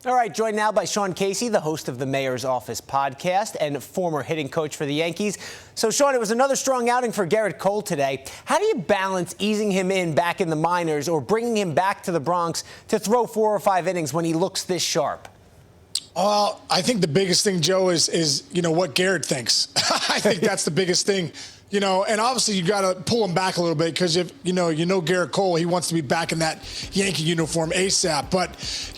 All right, joined now by Sean Casey, the host of the Mayor's Office podcast and former hitting coach for the Yankees. So, Sean, it was another strong outing for Gerrit Cole today. How do you balance easing him in back in the minors or bringing him back to the Bronx to throw 4 or 5 innings when he looks this sharp? Well, I think the biggest thing, Joe, is what Gerrit thinks. I think that's the biggest thing. And obviously you got to pull him back a little bit because if Gerrit Cole, he wants to be back in that Yankee uniform ASAP. But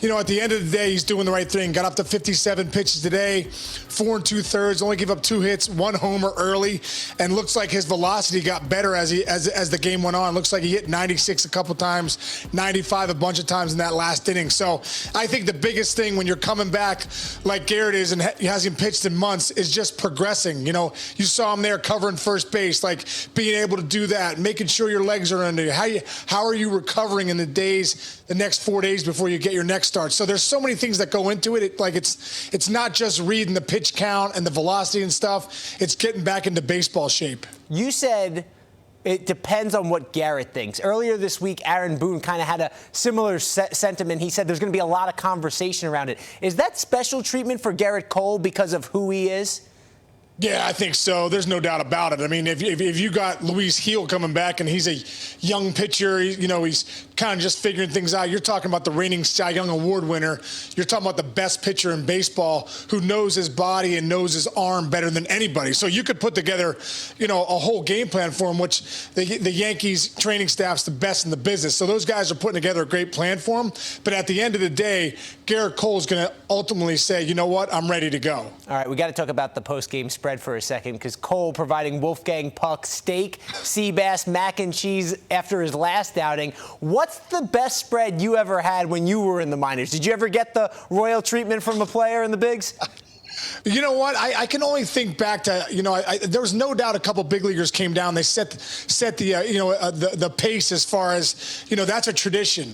at the end of the day, he's doing the right thing. Got up to 57 pitches today, 4 2/3, only gave up 2 hits, 1 homer early, and looks like his velocity got better as the game went on. Looks like he hit 96 a couple times, 95 a bunch of times in that last inning. So I think the biggest thing when you're coming back like Gerrit is and he hasn't pitched in months is just progressing. You saw him there covering first base. Like being able to do that, making sure your legs are under you. How are you recovering in the next 4 days before you get your next start? So there's so many things that go into it. It's not just reading the pitch count and the velocity and stuff. It's getting back into baseball shape. You said it depends on what Gerrit thinks. Earlier this week, Aaron Boone kind of had a similar sentiment. He said there's going to be a lot of conversation around it. Is that special treatment for Gerrit Cole because of who he is? Yeah, I think so. There's no doubt about it. I mean, if you got Luis Heel coming back and he's a young pitcher, he's kind of just figuring things out. You're talking about the reigning Cy Young Award winner. You're talking about the best pitcher in baseball who knows his body and knows his arm better than anybody. So you could put together, a whole game plan for him, which the Yankees training staff's the best in the business. So those guys are putting together a great plan for him. But at the end of the day, Gerrit Cole's going to ultimately say, you know what, I'm ready to go. All right, we got to talk about the post-game spread for a second because Cole providing Wolfgang Puck steak, sea bass, mac and cheese after his last outing. What's the best spread you ever had when you were in the minors? Did you ever get the royal treatment from a player in the bigs? You know what? I can only think back to, there was no doubt a couple big leaguers came down. They set the pace as far as, that's a tradition.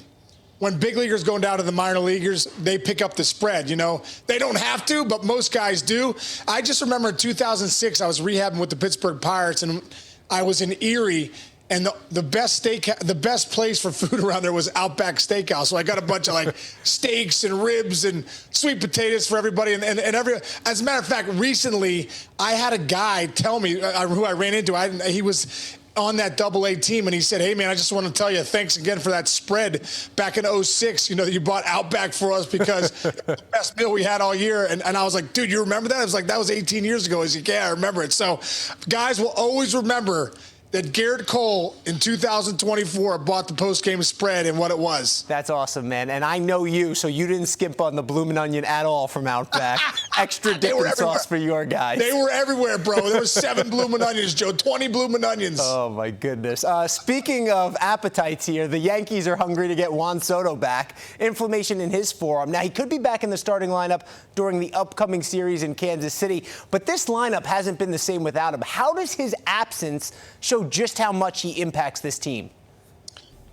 When big leaguers go down to the minor leaguers, they pick up the spread. They don't have to, but most guys do. I just remember in 2006, I was rehabbing with the Pittsburgh Pirates, and I was in Erie, and the best place for food around there was Outback Steakhouse. So I got a bunch of steaks and ribs and sweet potatoes for everybody. And as a matter of fact, recently I had a guy tell me who I ran into. He was on that AA team, and he said, hey, man, I just want to tell you thanks again for that spread back in 06, that you bought Outback for us because it was the best meal we had all year. And I was like, dude, you remember that? I was like, that was 18 years ago. He's like, yeah, I remember it. So guys will always remember that Gerrit Cole in 2024 bought the post-game spread and what it was. That's awesome, man. And I know you, so you didn't skimp on the bloomin' onion at all from Outback. Extra dipping sauce for your guys. They were everywhere, bro. There were 7 bloomin' onions, Joe. 20 bloomin' onions. Oh, my goodness. Speaking of appetites here, the Yankees are hungry to get Juan Soto back. Inflammation in his forearm. Now, he could be back in the starting lineup during the upcoming series in Kansas City, but this lineup hasn't been the same without him. How does his absence show just how much he impacts this team?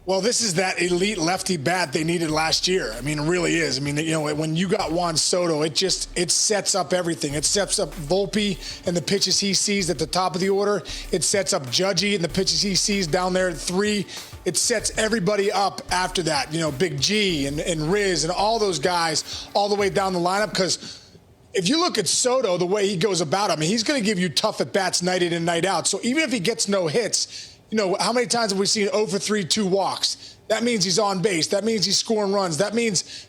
Well, this is that elite lefty bat they needed last year. I mean, it really is. I mean, when you got Juan Soto, it sets up everything. It sets up Volpe and the pitches he sees at the top of the order. It sets up Judgy and the pitches he sees down there at 3. It sets everybody up after that. Big G and Riz and all those guys all the way down the lineup. Because if you look at Soto, the way he goes about it, I mean, he's going to give you tough at-bats night in and night out. So even if he gets no hits, how many times have we seen 0 for 3, 2 walks? That means he's on base. That means he's scoring runs. That means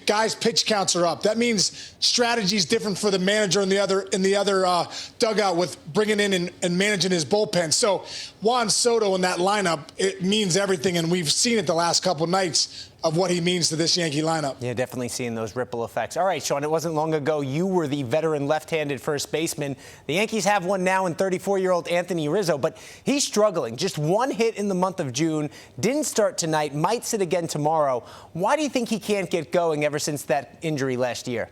guys' pitch counts are up. That means strategy's different for the manager in the other dugout with bringing in and managing his bullpen. So Juan Soto in that lineup, it means everything, and we've seen it the last couple nights of what he means to this Yankee lineup. Yeah, definitely seeing those ripple effects. All right, Sean, it wasn't long ago you were the veteran left-handed first baseman. The Yankees have one now in 34-year-old Anthony Rizzo, but he's struggling. Just 1 hit in the month of June, didn't start tonight, might sit again tomorrow. Why do you think he can't get going ever since that injury last year?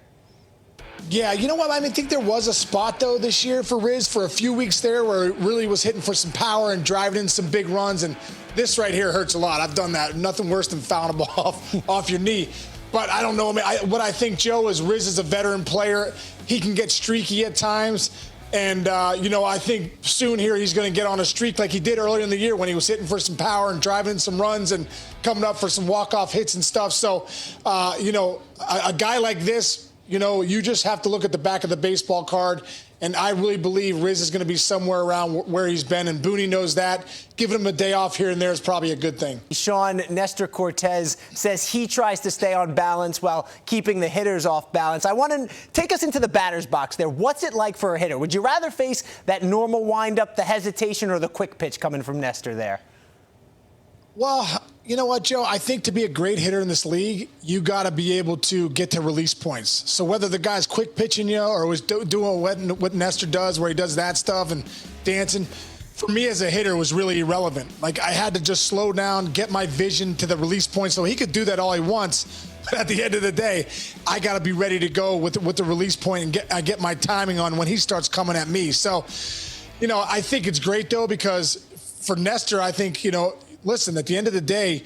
Yeah, you know what? I think there was a spot, though, this year for Riz for a few weeks there where it really was hitting for some power and driving in some big runs. And this right here hurts a lot. I've done that. Nothing worse than fouling a ball off your knee. But I don't know. What I think, Joe, is Riz is a veteran player. He can get streaky at times. And, I think soon here he's going to get on a streak like he did earlier in the year when he was hitting for some power and driving in some runs and coming up for some walk-off hits and stuff. So, a guy like this, you just have to look at the back of the baseball card. And I really believe Riz is going to be somewhere around where he's been. And Booney knows that. Giving him a day off here and there is probably a good thing. Sean, Nestor Cortez says he tries to stay on balance while keeping the hitters off balance. I want to take us into the batter's box there. What's it like for a hitter? Would you rather face that normal windup, the hesitation, or the quick pitch coming from Nestor there? Well, you know what, Joe? I think to be a great hitter in this league, you got to be able to get to release points. So whether the guy's quick pitching you or was doing what Nestor does, where he does that stuff and dancing, for me as a hitter was really irrelevant. Like, I had to just slow down, get my vision to the release point. So he could do that all he wants. But at the end of the day, I got to be ready to go with the release point and I get my timing on when he starts coming at me. So, I think it's great, though, because for Nestor, I think, listen, at the end of the day,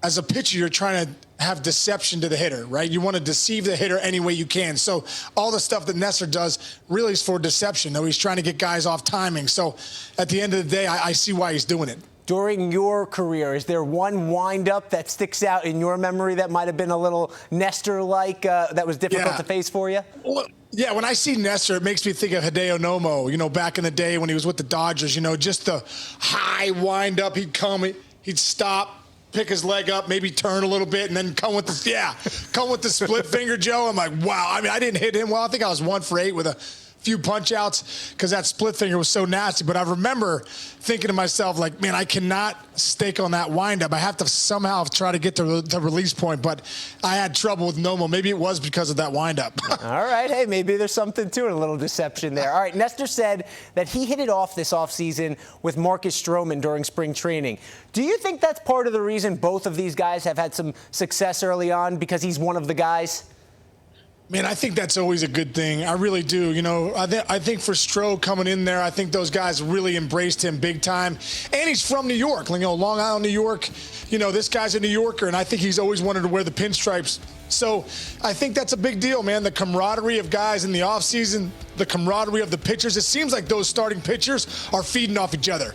as a pitcher, you're trying to have deception to the hitter, right? You want to deceive the hitter any way you can. So all the stuff that Nestor does really is for deception, though he's trying to get guys off timing. So at the end of the day, I see why he's doing it. During your career, is there one windup that sticks out in your memory that might have been a little Nestor-like, that was difficult to face for you? Well, yeah, when I see Nestor, it makes me think of Hideo Nomo, back in the day when he was with the Dodgers, just the high windup. He'd come, he'd stop, pick his leg up, maybe turn a little bit, and then come with the split finger, Joe. I'm like, wow. I mean, I didn't hit him well. I think I was 1 for 8 with a few punch outs because that split finger was so nasty. But I remember thinking to myself, like, man, I cannot stake on that windup. I have to somehow try to get to the release point. But I had trouble with Nomo. Maybe it was because of that windup. All right. Hey, maybe there's something to it, a little deception there. All right. Nestor said that he hit it off this offseason with Marcus Stroman during spring training. Do you think that's part of the reason both of these guys have had some success early on, because he's one of the guys? Man, I think that's always a good thing. I really do. I think for Stroh coming in there, I think those guys really embraced him big time. And he's from New York, Long Island, New York. This guy's a New Yorker, and I think he's always wanted to wear the pinstripes. So I think that's a big deal, man. The camaraderie of guys in the offseason, the camaraderie of the pitchers. It seems like those starting pitchers are feeding off each other.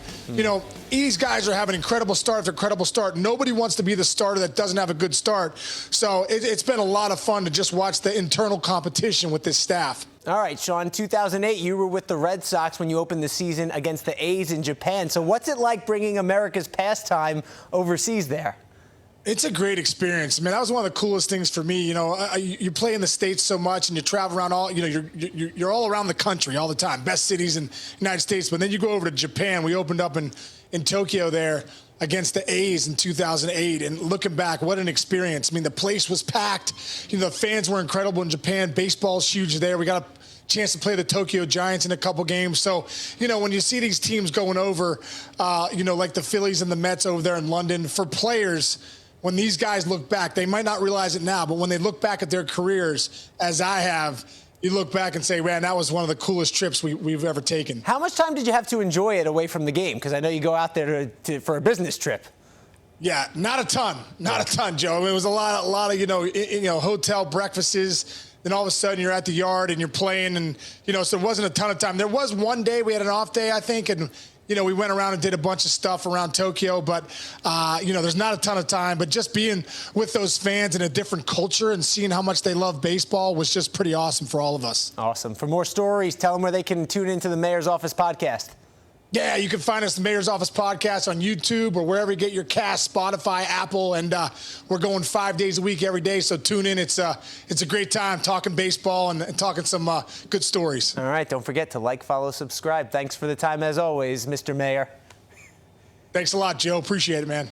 These guys are having incredible start after incredible start. Nobody wants to be the starter that doesn't have a good start. So it's been a lot of fun to just watch the internal competition with this staff. All right, Sean, 2008, you were with the Red Sox when you opened the season against the A's in Japan. So what's it like bringing America's pastime overseas there? It's a great experience. I mean, that was one of the coolest things for me. You play in the States so much and you travel around you're all around the country all the time, best cities in the United States. But then you go over to Japan. We opened up in Tokyo there against the A's in 2008. And looking back, what an experience. I mean, the place was packed. The fans were incredible in Japan. Baseball's huge there. We got a chance to play the Tokyo Giants in a couple games. So, when you see these teams going over, like the Phillies and the Mets over there in London, for players, when these guys look back, they might not realize it now, but when they look back at their careers, as I have, you look back and say, man, that was one of the coolest trips we've ever taken. How much time did you have to enjoy it away from the game? Because I know you go out there for a business trip. Yeah, not a ton, Joe. I mean, it was a lot of hotel breakfasts. Then all of a sudden you're at the yard and you're playing, and so there wasn't a ton of time. There was one day we had an off day, I think, and we went around and did a bunch of stuff around Tokyo, but, there's not a ton of time. But just being with those fans in a different culture and seeing how much they love baseball was just pretty awesome for all of us. Awesome. For more stories, tell them where they can tune into the Mayor's Office podcast. Yeah, you can find us, the Mayor's Office podcast, on YouTube or wherever you get your cast, Spotify, Apple, and we're going 5 days a week every day, so tune in. It's a great time talking baseball and talking some good stories. All right, don't forget to like, follow, subscribe. Thanks for the time, as always, Mr. Mayor. Thanks a lot, Joe. Appreciate it, man.